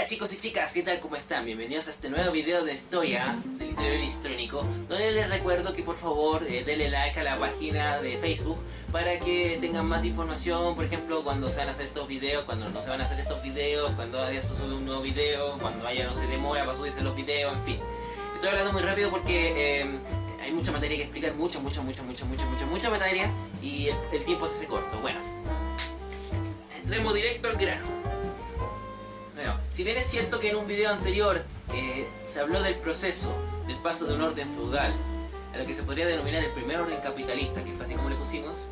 Hola chicos y chicas, ¿qué tal? ¿Cómo están? Bienvenidos a este nuevo video de historia del historiador electrónico, donde les recuerdo que por favor denle like a la página de Facebook para que tengan más información, por ejemplo, cuando se van a hacer estos videos, cuando no se van a hacer estos videos, cuando haya se sube un nuevo video, cuando haya no se demora para subirse los videos, en fin. Estoy hablando muy rápido porque hay mucha materia que explicar, mucha materia, y el tiempo se hace corto. Bueno, entremos directo al grano. Bueno, si bien es cierto que en un video anterior se habló del proceso del paso de un orden feudal a lo que se podría denominar el primer orden capitalista, que fue así como le pusimos,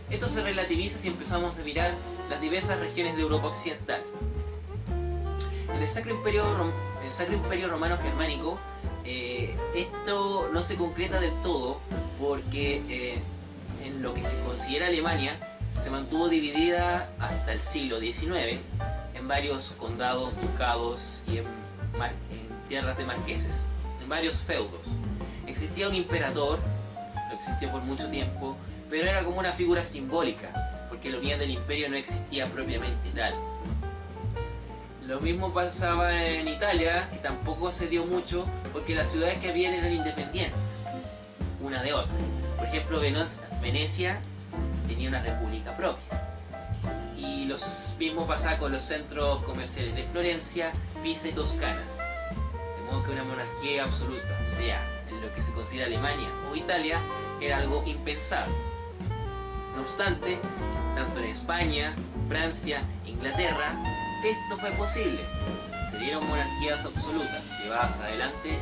esto se relativiza si empezamos a mirar las diversas regiones de Europa Occidental. En el Sacro Imperio Romano Germánico, esto no se concreta del todo porque en lo que se considera Alemania se mantuvo dividida hasta el siglo XIX en varios condados, ducados y en tierras de marqueses, en varios feudos. Existía un imperador, lo existió por mucho tiempo, pero era como una figura simbólica, porque la unidad del imperio no existía propiamente tal. Lo mismo pasaba en Italia, que tampoco se dio mucho, porque las ciudades que habían eran independientes, una de otra. Por ejemplo, Venecia tenía una república propia. Y lo mismo pasaba con los centros comerciales de Florencia, Pisa y Toscana. De modo que una monarquía absoluta, sea en lo que se considera Alemania o Italia, era algo impensable. No obstante, tanto en España, Francia e Inglaterra, esto fue posible. Se dieron monarquías absolutas, llevadas adelante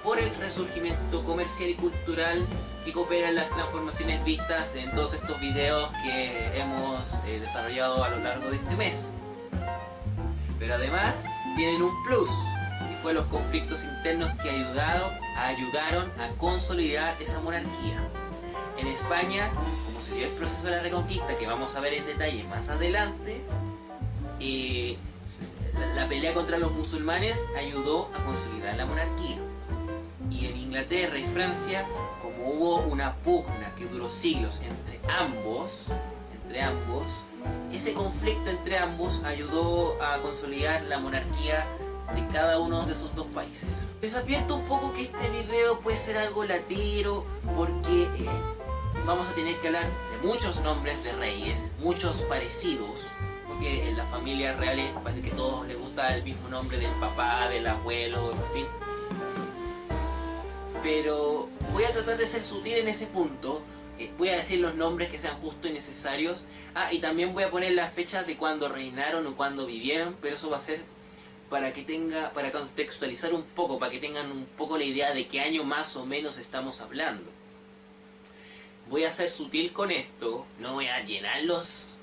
por el resurgimiento comercial y cultural que coopera en las transformaciones vistas en todos estos videos que hemos desarrollado a lo largo de este mes. Pero además tienen un plus, que fue los conflictos internos que ayudaron a consolidar esa monarquía. En España, como se dio el proceso de la Reconquista, que vamos a ver en detalle más adelante, la pelea contra los musulmanes ayudó a consolidar la monarquía. Y en Inglaterra y Francia, como hubo una pugna que duró siglos entre ambos, ese conflicto entre ambos ayudó a consolidar la monarquía de cada uno de esos dos países. Les advierto un poco que este video puede ser algo latero, porque vamos a tener que hablar de muchos nombres de reyes, muchos parecidos, porque en las familias reales parece que a todos les gusta el mismo nombre del papá, del abuelo, en fin. Pero voy a tratar de ser sutil en ese punto. Voy a decir los nombres que sean justos y necesarios. Y también voy a poner las fechas de cuando reinaron o cuando vivieron, pero eso va a ser para contextualizar un poco, para que tengan un poco la idea de qué año más o menos estamos hablando. Voy a ser sutil con esto, no voy a llenarlos.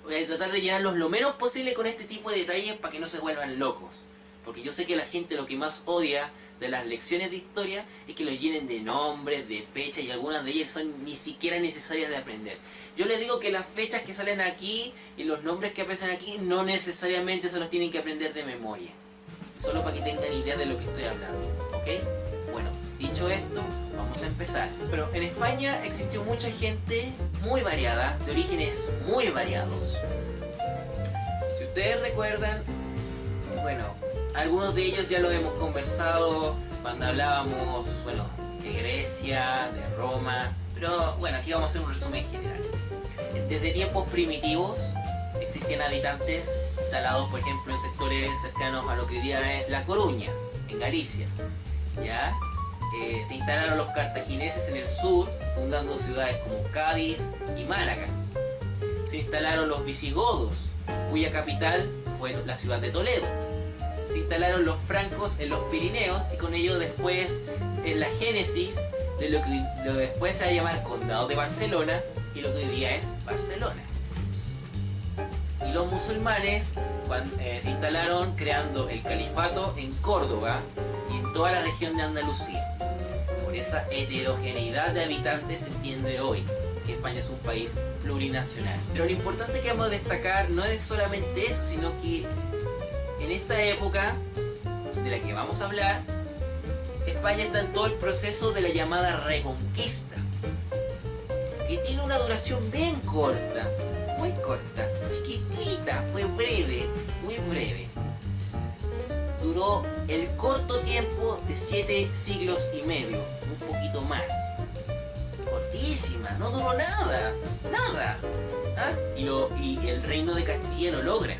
Voy a tratar de llenarlos lo menos posible con este tipo de detalles para que no se vuelvan locos. Porque yo sé que la gente lo que más odia de las lecciones de historia es que los llenen de nombres, de fechas, y algunas de ellas son ni siquiera necesarias de aprender. Yo les digo que las fechas que salen aquí y los nombres que aparecen aquí no necesariamente se los tienen que aprender de memoria. Solo para que tengan idea de lo que estoy hablando, ¿ok? Bueno, dicho esto, vamos a empezar. Pero en España existió mucha gente muy variada, de orígenes muy variados. Si ustedes recuerdan, bueno, algunos de ellos ya lo hemos conversado cuando hablábamos, de Grecia, de Roma, pero bueno, aquí vamos a hacer un resumen general. Desde tiempos primitivos existían habitantes instalados, por ejemplo, en sectores cercanos a lo que hoy día es La Coruña, en Galicia. ¿Ya? Se instalaron los cartagineses en el sur, fundando ciudades como Cádiz y Málaga. Se instalaron los visigodos, cuya capital fue la ciudad de Toledo. Se instalaron los francos en los Pirineos, y con ello después en la génesis de lo que después se va a llamar Condado de Barcelona y lo que hoy día es Barcelona. Y los musulmanes se instalaron creando el califato en Córdoba y en toda la región de Andalucía. Por esa heterogeneidad de habitantes se entiende hoy que España es un país plurinacional. Pero lo importante que vamos a destacar no es solamente eso, sino que en esta época de la que vamos a hablar, España está en todo el proceso de la llamada Reconquista, que tiene una duración bien corta, muy corta, chiquitita, fue breve, muy breve. duró el corto tiempo de 7 siglos y medio, un poquito más. Cortísima, no duró nada, nada. ¿Ah? Y el reino de Castilla lo logra.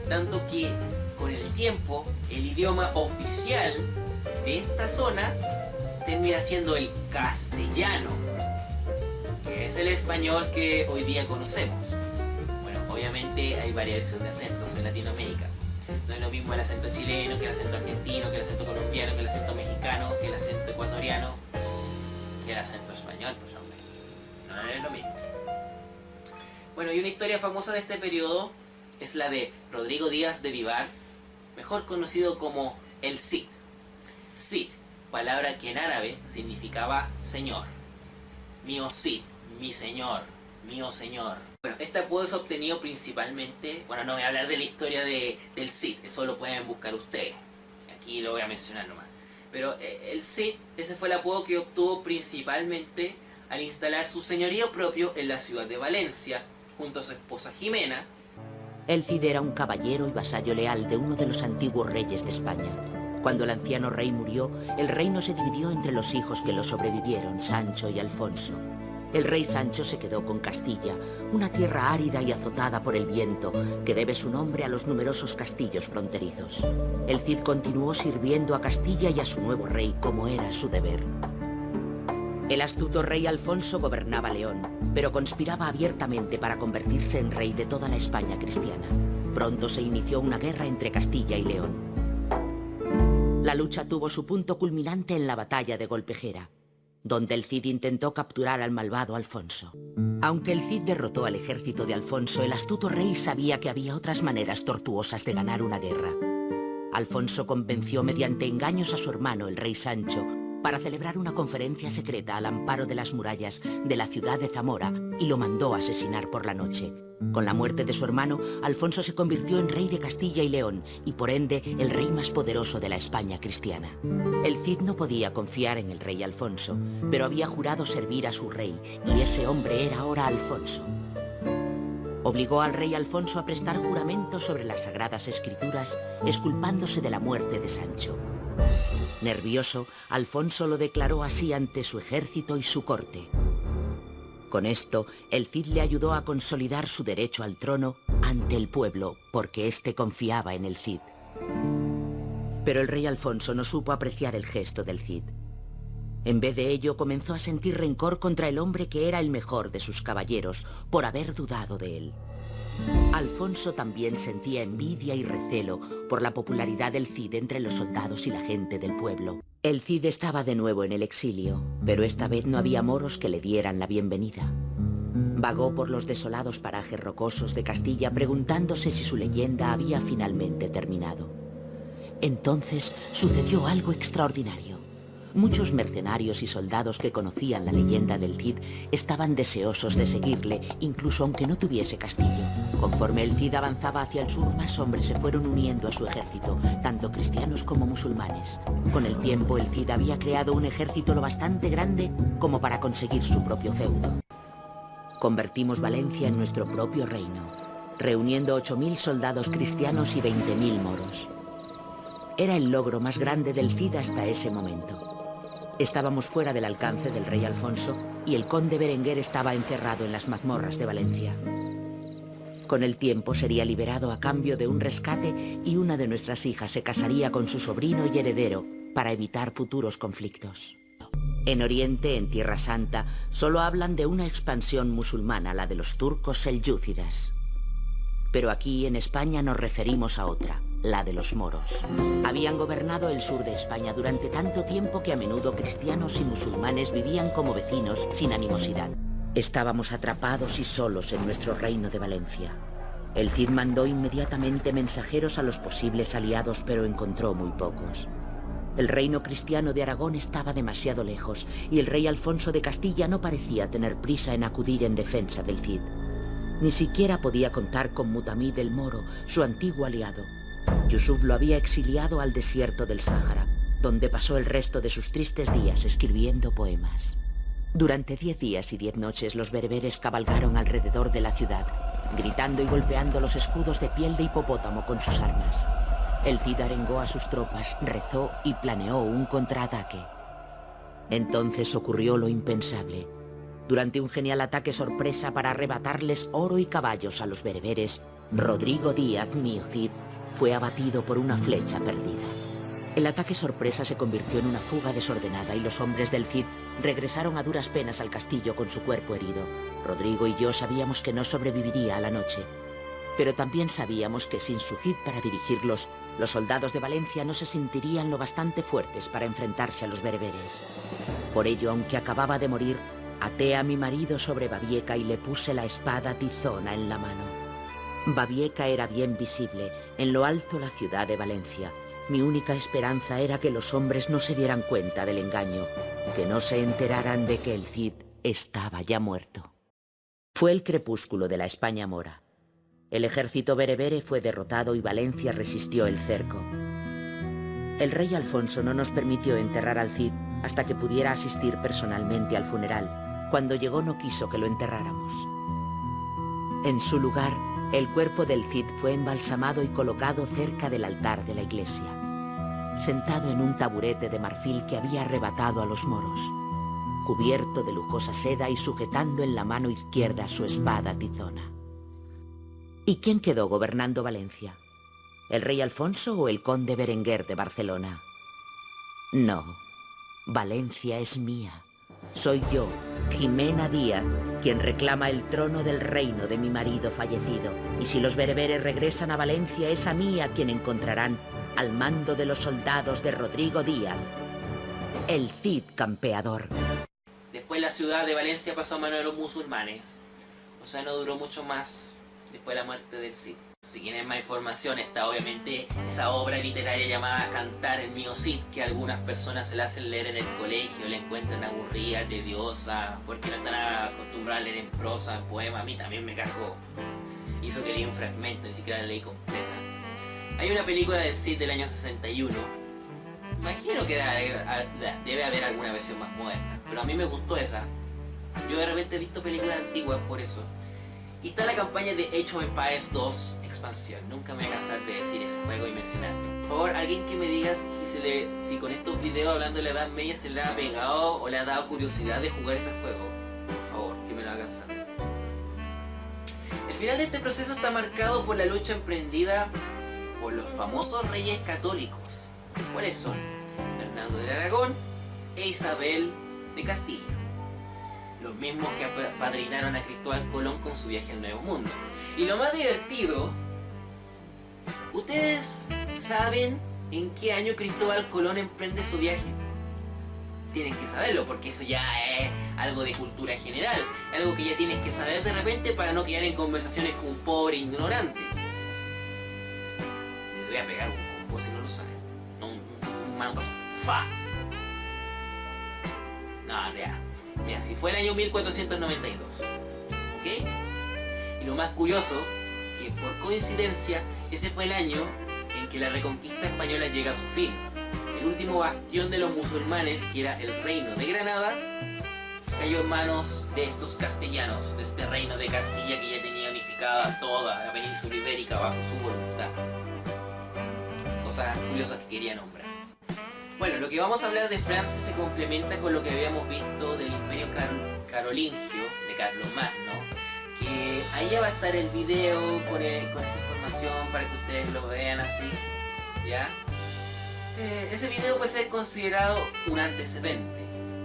Tanto que con el tiempo el idioma oficial de esta zona termina siendo el castellano, que es el español que hoy día conocemos. Bueno, obviamente hay variación de acentos en Latinoamérica. No es lo mismo el acento chileno, que el acento argentino, que el acento colombiano, que el acento mexicano, que el acento ecuatoriano, que el acento español, pues hombre. No es lo mismo. Bueno, y una historia famosa de este periodo es la de Rodrigo Díaz de Vivar, mejor conocido como el Cid. Cid, palabra que en árabe significaba señor. Mío Cid, mi señor, mío señor. Bueno, este apodo es obtenido principalmente... Bueno, no voy a hablar de la historia del Cid, eso lo pueden buscar ustedes. Aquí lo voy a mencionar nomás. Pero el Cid, ese fue el apodo que obtuvo principalmente al instalar su señorío propio en la ciudad de Valencia, junto a su esposa Jimena. El Cid era un caballero y vasallo leal de uno de los antiguos reyes de España. Cuando el anciano rey murió, el reino se dividió entre los hijos que lo sobrevivieron, Sancho y Alfonso. El rey Sancho se quedó con Castilla, una tierra árida y azotada por el viento, que debe su nombre a los numerosos castillos fronterizos. El Cid continuó sirviendo a Castilla y a su nuevo rey como era su deber. El astuto rey Alfonso gobernaba León, pero conspiraba abiertamente para convertirse en rey de toda la España cristiana. Pronto se inició una guerra entre Castilla y León. La lucha tuvo su punto culminante en la batalla de Golpejera, donde el Cid intentó capturar al malvado Alfonso. Aunque el Cid derrotó al ejército de Alfonso, el astuto rey sabía que había otras maneras tortuosas de ganar una guerra. Alfonso convenció mediante engaños a su hermano, el rey Sancho, para celebrar una conferencia secreta al amparo de las murallas de la ciudad de Zamora y lo mandó a asesinar por la noche. Con la muerte de su hermano, Alfonso se convirtió en rey de Castilla y León y por ende el rey más poderoso de la España cristiana. El Cid no podía confiar en el rey Alfonso, pero había jurado servir a su rey y ese hombre era ahora Alfonso. Obligó al rey Alfonso a prestar juramento sobre las Sagradas Escrituras, exculpándose de la muerte de Sancho. Nervioso, Alfonso lo declaró así ante su ejército y su corte. Con esto, el Cid le ayudó a consolidar su derecho al trono ante el pueblo, porque éste confiaba en el Cid. Pero el rey Alfonso no supo apreciar el gesto del Cid. En vez de ello, comenzó a sentir rencor contra el hombre que era el mejor de sus caballeros, por haber dudado de él. Alfonso también sentía envidia y recelo por la popularidad del Cid entre los soldados y la gente del pueblo. El Cid estaba de nuevo en el exilio, pero esta vez no había moros que le dieran la bienvenida. Vagó por los desolados parajes rocosos de Castilla preguntándose si su leyenda había finalmente terminado. Entonces sucedió algo extraordinario. Muchos mercenarios y soldados que conocían la leyenda del Cid estaban deseosos de seguirle, incluso aunque no tuviese castillo. Conforme el Cid avanzaba hacia el sur, más hombres se fueron uniendo a su ejército, tanto cristianos como musulmanes. Con el tiempo, el Cid había creado un ejército lo bastante grande como para conseguir su propio feudo. Convertimos Valencia en nuestro propio reino, reuniendo 8.000 soldados cristianos y 20.000 moros. Era el logro más grande del Cid hasta ese momento. Estábamos fuera del alcance del rey Alfonso y el conde Berenguer estaba encerrado en las mazmorras de Valencia. Con el tiempo sería liberado a cambio de un rescate y una de nuestras hijas se casaría con su sobrino y heredero para evitar futuros conflictos. En Oriente, en Tierra Santa, solo hablan de una expansión musulmana, la de los turcos selyúcidas. Pero aquí en España nos referimos a otra, la de los moros. Habían gobernado el sur de España durante tanto tiempo que a menudo cristianos y musulmanes vivían como vecinos sin animosidad. Estábamos atrapados y solos en nuestro reino de Valencia. El Cid mandó inmediatamente mensajeros a los posibles aliados, pero encontró muy pocos. El reino cristiano de Aragón estaba demasiado lejos y el rey Alfonso de Castilla no parecía tener prisa en acudir en defensa del Cid. Ni siquiera podía contar con Mutamid el Moro, su antiguo aliado. Yusuf lo había exiliado al desierto del Sáhara, donde pasó el resto de sus tristes días escribiendo poemas. Durante 10 días y 10 noches los bereberes cabalgaron alrededor de la ciudad, gritando y golpeando los escudos de piel de hipopótamo con sus armas. El Cid arengó a sus tropas, rezó y planeó un contraataque. Entonces ocurrió lo impensable. Durante un genial ataque sorpresa para arrebatarles oro y caballos a los bereberes, Rodrigo Díaz, mío Cid, fue abatido por una flecha perdida. El ataque sorpresa se convirtió en una fuga desordenada y los hombres del Cid regresaron a duras penas al castillo con su cuerpo herido. Rodrigo y yo sabíamos que no sobreviviría a la noche, pero también sabíamos que sin su Cid para dirigirlos, los soldados de Valencia no se sentirían lo bastante fuertes para enfrentarse a los bereberes. Por ello, aunque acababa de morir, até a mi marido sobre Babieca y le puse la espada tizona en la mano. Babieca era bien visible, en lo alto la ciudad de Valencia. Mi única esperanza era que los hombres no se dieran cuenta del engaño, que no se enteraran de que el Cid estaba ya muerto. Fue el crepúsculo de la España mora. El ejército berebere fue derrotado y Valencia resistió el cerco. El rey Alfonso no nos permitió enterrar al Cid hasta que pudiera asistir personalmente al funeral. Cuando llegó no quiso que lo enterráramos. En su lugar, el cuerpo del Cid fue embalsamado y colocado cerca del altar de la iglesia, sentado en un taburete de marfil que había arrebatado a los moros, cubierto de lujosa seda y sujetando en la mano izquierda su espada tizona. ¿Y quién quedó gobernando Valencia? ¿El rey Alfonso o el conde Berenguer de Barcelona? No, Valencia es mía. Soy yo, Jimena Díaz, quien reclama el trono del reino de mi marido fallecido. Y si los bereberes regresan a Valencia, es a mí a quien encontrarán al mando de los soldados de Rodrigo Díaz, el Cid campeador. Después la ciudad de Valencia pasó a manos de los musulmanes. O sea, no duró mucho más después de la muerte del Cid. Si quieren más información, está obviamente esa obra literaria llamada Cantar el mío Cid, que algunas personas se la hacen leer en el colegio, la encuentran aburrida, tediosa, porque no están acostumbrados a leer en prosa, en poema. A mí también me cargó. Hizo que leí un fragmento, ni siquiera la leí completa. Hay una película del Cid del año 61. Imagino que debe haber alguna versión más moderna, pero a mí me gustó esa. Yo de repente he visto películas antiguas por eso. Y está la campaña de Age of Empires 2 expansión. Nunca me voy a cansar de decir ese juego y mencionarlo. Por favor, alguien que me diga si con estos videos hablando de la Edad Media se le ha pegado o le ha dado curiosidad de jugar ese juego. Por favor, que me lo hagan saber. El final de este proceso está marcado por la lucha emprendida por los famosos reyes católicos. ¿Cuáles son? Fernando de Aragón e Isabel de Castilla. Los mismos que apadrinaron a Cristóbal Colón con su viaje al Nuevo Mundo. Y lo más divertido, ¿ustedes saben en qué año Cristóbal Colón emprende su viaje? Tienen que saberlo porque eso ya es algo de cultura general, algo que ya tienes que saber de repente para no quedar en conversaciones con un pobre ignorante. Les voy a pegar un combo si no lo saben. Un manotazo. ¡Fa! No, ya. Mira, si fue el año 1492, ¿ok? Y lo más curioso, que por coincidencia, ese fue el año en que la reconquista española llega a su fin. El último bastión de los musulmanes, que era el reino de Granada, cayó en manos de estos castellanos, de este reino de Castilla que ya tenía unificada toda la península ibérica bajo su voluntad. Cosas curiosas que quería nombrar. Bueno, lo que vamos a hablar de Francia se complementa con lo que habíamos visto del Imperio Carolingio de Carlomagno, que ahí ya va a estar el video con esa información para que ustedes lo vean así, ¿ya? Ese video puede ser considerado un antecedente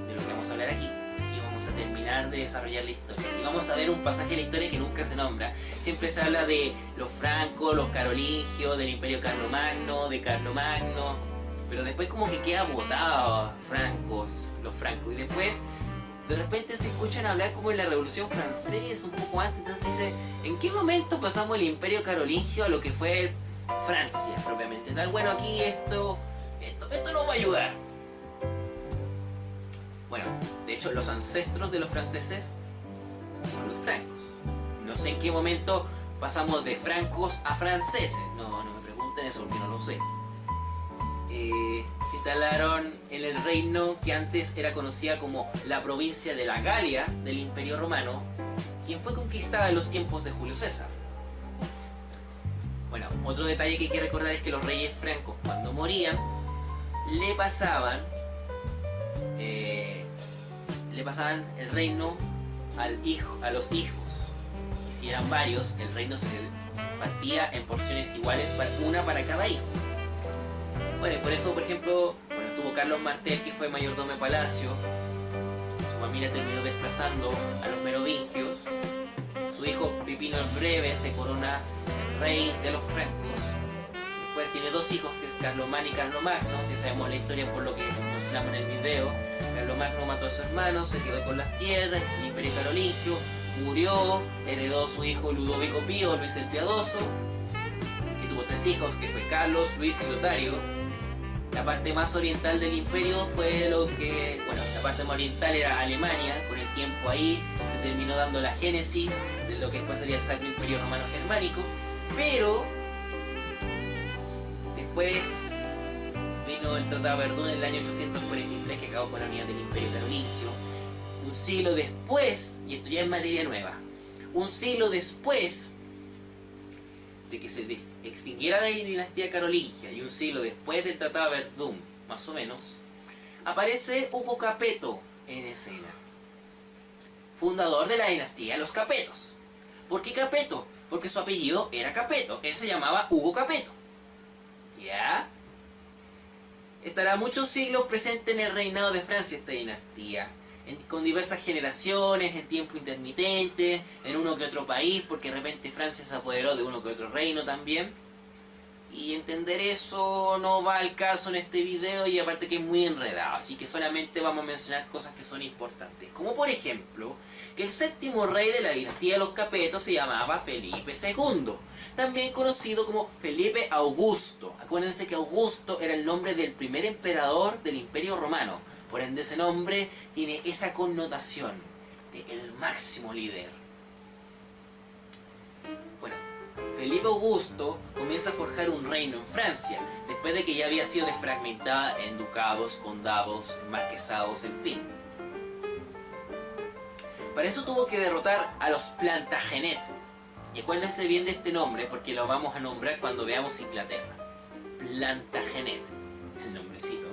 de lo que vamos a hablar aquí. Aquí vamos a terminar de desarrollar la historia y vamos a ver un pasaje de la historia que nunca se nombra. Siempre se habla de los francos, los carolingios, del Imperio Carlomagno, de Carlomagno, pero después como que queda botado los francos, y después de repente se escuchan hablar como en la Revolución Francesa, un poco antes. Entonces dice, ¿en qué momento pasamos el Imperio Carolingio a lo que fue Francia propiamente tal? Bueno, aquí esto nos va a ayudar. Bueno, de hecho los ancestros de los franceses son los francos. No sé en qué momento pasamos de francos a franceses, no me pregunten eso porque no lo sé. Se instalaron en el reino que antes era conocida como la provincia de la Galia del Imperio Romano, quien fue conquistada en los tiempos de Julio César. Bueno, Otro detalle que hay que recordar es que los reyes francos, cuando morían, le pasaban el reino a los hijos. Y si eran varios, el reino se partía en porciones iguales, una para cada hijo. Bueno, y por eso, por ejemplo, estuvo Carlos Martel, que fue mayordomo de palacio. Su familia terminó desplazando a los merovingios. Su hijo Pipino el Breve se corona el rey de los francos. Después tiene dos hijos, que es Carlomán y Carlomagno, que sabemos la historia por lo que mencionamos en el video. Carlomagno mató a su hermano, se quedó con las tierras, el imperio carolingio, murió, heredó a su hijo Ludovico Pío, Luis el Piadoso, que tuvo tres hijos, que fue Carlos, Luis y Lotario. La parte más oriental del imperio fue la parte más oriental era Alemania. Con el tiempo ahí se terminó dando la génesis de lo que después sería el Sacro Imperio Romano Germánico. Pero después vino el Tratado de Verdún en el año 843, que acabó con la unidad del Imperio Carolingio. Un siglo después, y esto ya es materia nueva, un siglo después de que se extinguiera la dinastía carolingia y un siglo después del Tratado de Verdún, más o menos, aparece Hugo Capeto en escena, fundador de la dinastía de los Capetos. ¿Por qué Capeto? Porque su apellido era Capeto, él se llamaba Hugo Capeto. ¿Ya? Estará muchos siglos presente en el reinado de Francia esta dinastía, con diversas generaciones, en tiempo intermitente, en uno que otro país, porque de repente Francia se apoderó de uno que otro reino también. Y entender eso no va al caso en este video, y aparte que es muy enredado, así que solamente vamos a mencionar cosas que son importantes. Como por ejemplo, que el séptimo rey de la dinastía de los Capetos se llamaba Felipe II, también conocido como Felipe Augusto. Acuérdense que Augusto era el nombre del primer emperador del Imperio Romano. Por ende, ese nombre tiene esa connotación de el máximo líder. Bueno, Felipe Augusto comienza a forjar un reino en Francia, después de que ya había sido desfragmentada en ducados, condados, marquesados, en fin. Para eso tuvo que derrotar a los Plantagenet. Y acuérdense bien de este nombre, porque lo vamos a nombrar cuando veamos Inglaterra. Plantagenet, el nombrecito.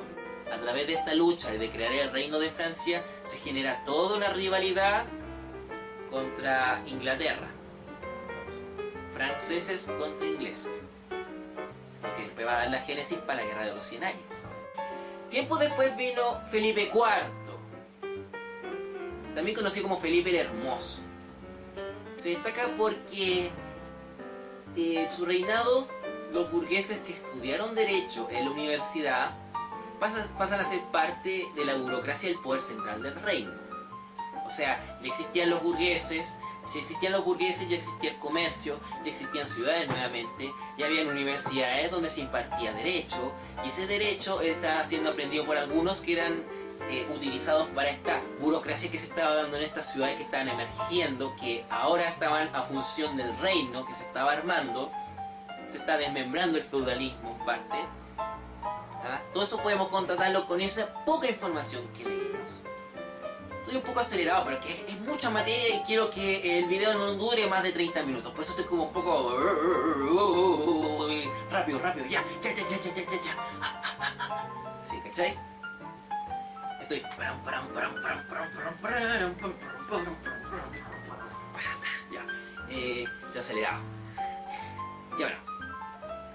A través de esta lucha de crear el reino de Francia se genera toda una rivalidad contra Inglaterra. Franceses contra ingleses. Lo que después va a dar la génesis para la Guerra de los 100 años. Tiempo después vino Felipe IV, también conocido como Felipe el Hermoso. Se destaca porque su reinado, los burgueses que estudiaron Derecho en la universidad pasan a ser parte de la burocracia del poder central del reino. O sea, ya existían los burgueses, si existían los burgueses ya existía el comercio, ya existían ciudades nuevamente, ya habían universidades donde se impartía derecho, y ese derecho estaba siendo aprendido por algunos que eran utilizados para esta burocracia que se estaba dando en estas ciudades que estaban emergiendo, que ahora estaban a función del reino que se estaba armando. Se está desmembrando el feudalismo en parte. Todo eso podemos contratarlo con esa poca información que leímos. Estoy un poco acelerado, pero que es mucha materia y quiero que el video no dure más de 30 minutos. Por eso estoy como un poco... rápido, ya. ¿Sí, cachai? Estoy... Ya. Estoy acelerado. Ya, bueno.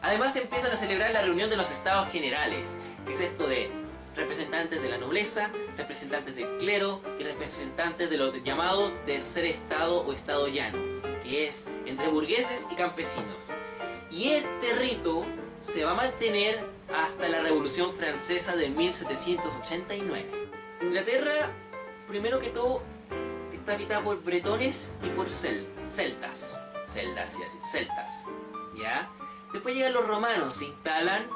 Además empiezan a celebrar la reunión de los estados generales, que es esto de representantes de la nobleza, representantes del clero y representantes de lo llamado tercer estado o estado llano, que es entre burgueses y campesinos. Y este rito se va a mantener hasta la Revolución Francesa de 1789. Inglaterra, primero que todo, está habitada por bretones y por celtas, ¿ya? Después llegan los romanos, se instalan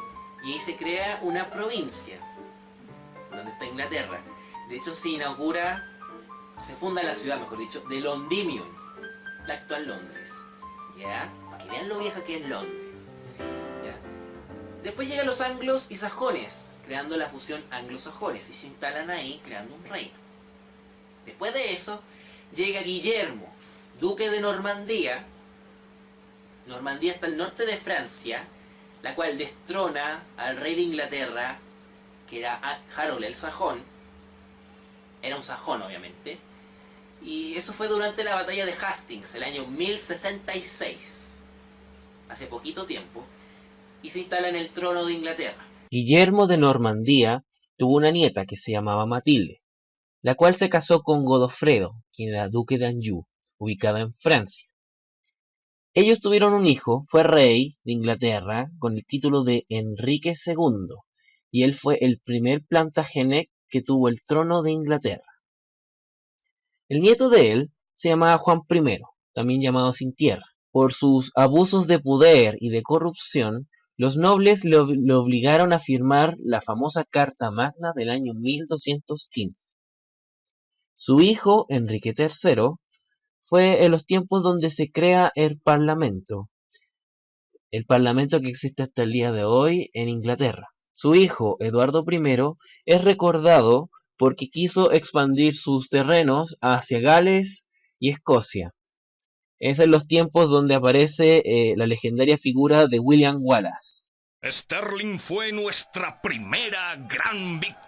y ahí se crea una provincia donde está Inglaterra. De hecho se funda la ciudad, mejor dicho, de Londinium, la actual Londres, ¿ya? Para que vean lo vieja que es Londres, ¿ya? Después llegan los anglos y sajones, creando la fusión anglosajones, y se instalan ahí creando un reino. Después de eso llega Guillermo, duque de Normandía, Normandía está al norte de Francia, la cual destrona al rey de Inglaterra, que era Harold el Sajón. Era un sajón, obviamente. Y eso fue durante la batalla de Hastings, el año 1066. Hace poquito tiempo. Y se instala en el trono de Inglaterra. Guillermo de Normandía tuvo una nieta que se llamaba Matilde, la cual se casó con Godofredo, quien era duque de Anjou, ubicado en Francia. Ellos tuvieron un hijo, fue rey de Inglaterra, con el título de Enrique II, y él fue el primer Plantagenet que tuvo el trono de Inglaterra. El nieto de él se llamaba Juan I, también llamado Sin Tierra. Por sus abusos de poder y de corrupción, los nobles le obligaron a firmar la famosa Carta Magna del año 1215. Su hijo, Enrique III, fue en los tiempos donde se crea el Parlamento que existe hasta el día de hoy en Inglaterra. Su hijo, Eduardo I, es recordado porque quiso expandir sus terrenos hacia Gales y Escocia. Es en los tiempos donde aparece la legendaria figura de William Wallace. Stirling fue nuestra primera gran victoria.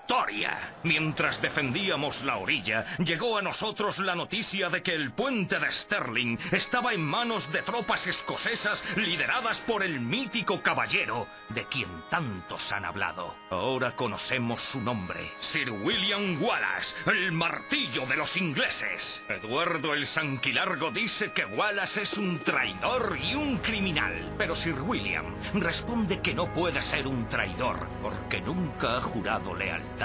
Mientras defendíamos la orilla, llegó a nosotros la noticia de que el puente de Stirling estaba en manos de tropas escocesas lideradas por el mítico caballero de quien tantos han hablado. Ahora conocemos su nombre: Sir William Wallace, el martillo de los ingleses. Eduardo el Sanquilargo dice que Wallace es un traidor y un criminal, pero Sir William responde que no puede ser un traidor porque nunca ha jurado lealtad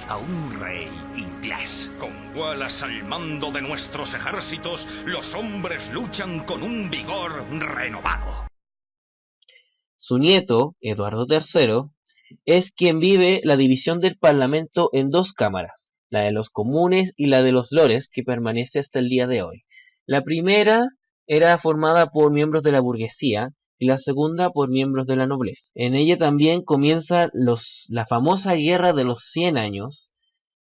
a un rey inglés. Con Wallace al mando de nuestros ejércitos, los hombres luchan con un vigor renovado. Su nieto, Eduardo III, es quien vive la división del Parlamento en dos cámaras, la de los comunes y la de los lores, que permanece hasta el día de hoy. La primera era formada por miembros de la burguesía y la segunda por miembros de la nobleza. En ella también comienza la famosa Guerra de los 100 años,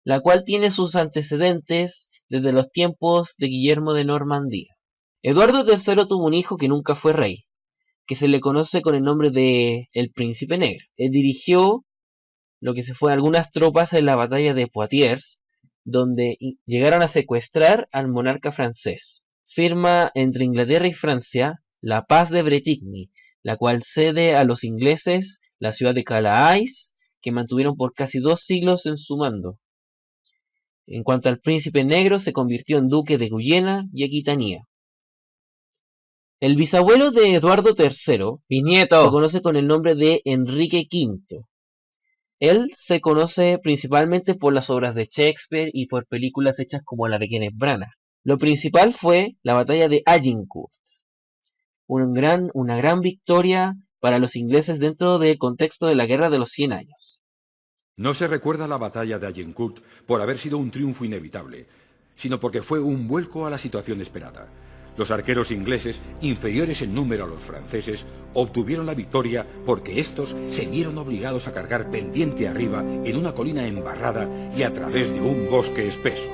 la cual tiene sus antecedentes desde los tiempos de Guillermo de Normandía. Eduardo III tuvo un hijo que nunca fue rey, que se le conoce con el nombre de el Príncipe Negro. Él dirigió lo que se fue algunas tropas en la batalla de Poitiers, donde llegaron a secuestrar al monarca francés. Firma entre Inglaterra y Francia la Paz de Bretigny, la cual cede a los ingleses la ciudad de Calais, que mantuvieron por casi 2 siglos en su mando. En cuanto al Príncipe Negro, se convirtió en duque de Guyena y Aquitania. El bisabuelo de Eduardo III, bisnieto, se conoce con el nombre de Enrique V. Él se conoce principalmente por las obras de Shakespeare y por películas hechas como la de Kenneth Branagh. Lo principal fue la batalla de Agincourt, una gran victoria para los ingleses dentro del contexto de la Guerra de los 100 años. No se recuerda la batalla de Agincourt por haber sido un triunfo inevitable, sino porque fue un vuelco a la situación esperada. Los arqueros ingleses, inferiores en número a los franceses, obtuvieron la victoria porque estos se vieron obligados a cargar pendiente arriba en una colina embarrada y a través de un bosque espeso.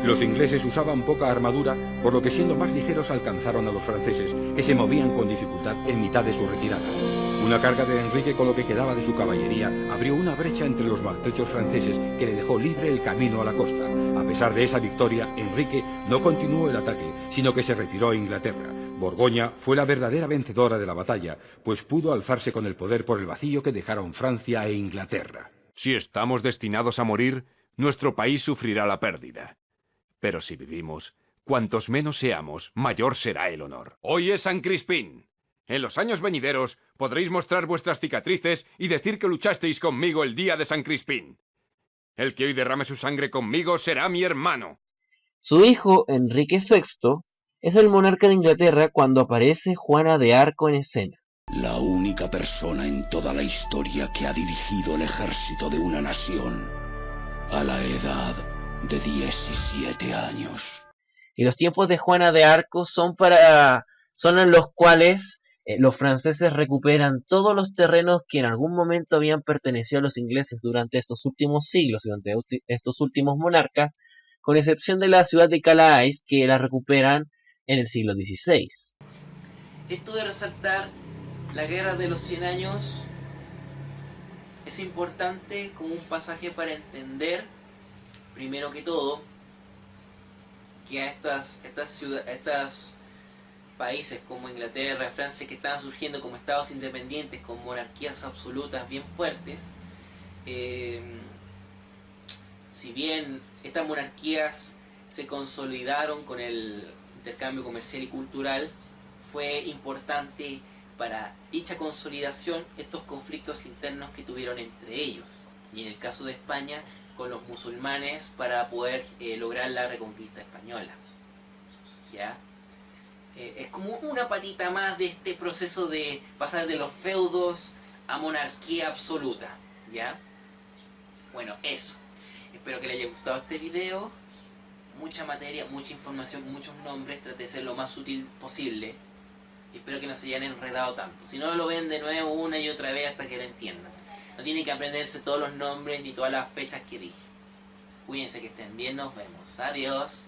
Los ingleses usaban poca armadura, por lo que siendo más ligeros alcanzaron a los franceses, que se movían con dificultad en mitad de su retirada. Una carga de Enrique con lo que quedaba de su caballería abrió una brecha entre los maltrechos franceses que le dejó libre el camino a la costa. A pesar de esa victoria, Enrique no continuó el ataque, sino que se retiró a Inglaterra. Borgoña fue la verdadera vencedora de la batalla, pues pudo alzarse con el poder por el vacío que dejaron Francia e Inglaterra. Si estamos destinados a morir, nuestro país sufrirá la pérdida. Pero si vivimos, cuantos menos seamos, mayor será el honor. Hoy es San Crispín. En los años venideros podréis mostrar vuestras cicatrices y decir que luchasteis conmigo el día de San Crispín. El que hoy derrame su sangre conmigo será mi hermano. Su hijo, Enrique VI, es el monarca de Inglaterra cuando aparece Juana de Arco en escena. La única persona en toda la historia que ha dirigido el ejército de una nación a la edad de 17 años. Y los tiempos de Juana de Arco son en los cuales los franceses recuperan todos los terrenos que en algún momento habían pertenecido a los ingleses durante estos últimos siglos, durante estos últimos monarcas, con excepción de la ciudad de Calais, que la recuperan en el siglo XVI. esto de resaltar la guerra de los 100 años es importante como un pasaje para entender, primero que todo, que a estos países como Inglaterra, Francia, que estaban surgiendo como estados independientes, con monarquías absolutas bien fuertes, si bien estas monarquías se consolidaron con el intercambio comercial y cultural, fue importante para dicha consolidación estos conflictos internos que tuvieron entre ellos, y en el caso de España con los musulmanes para poder lograr la reconquista española. ¿Ya? Es como una patita más de este proceso de pasar de los feudos a monarquía absoluta. ¿Ya? Bueno, eso. Espero que les haya gustado este video. Mucha materia, mucha información, muchos nombres. Traté de ser lo más útil posible. Y espero que no se hayan enredado tanto. Si no, lo ven de nuevo una y otra vez hasta que lo entiendan. No tienen que aprenderse todos los nombres ni todas las fechas que dije. Cuídense, que estén bien, nos vemos. Adiós.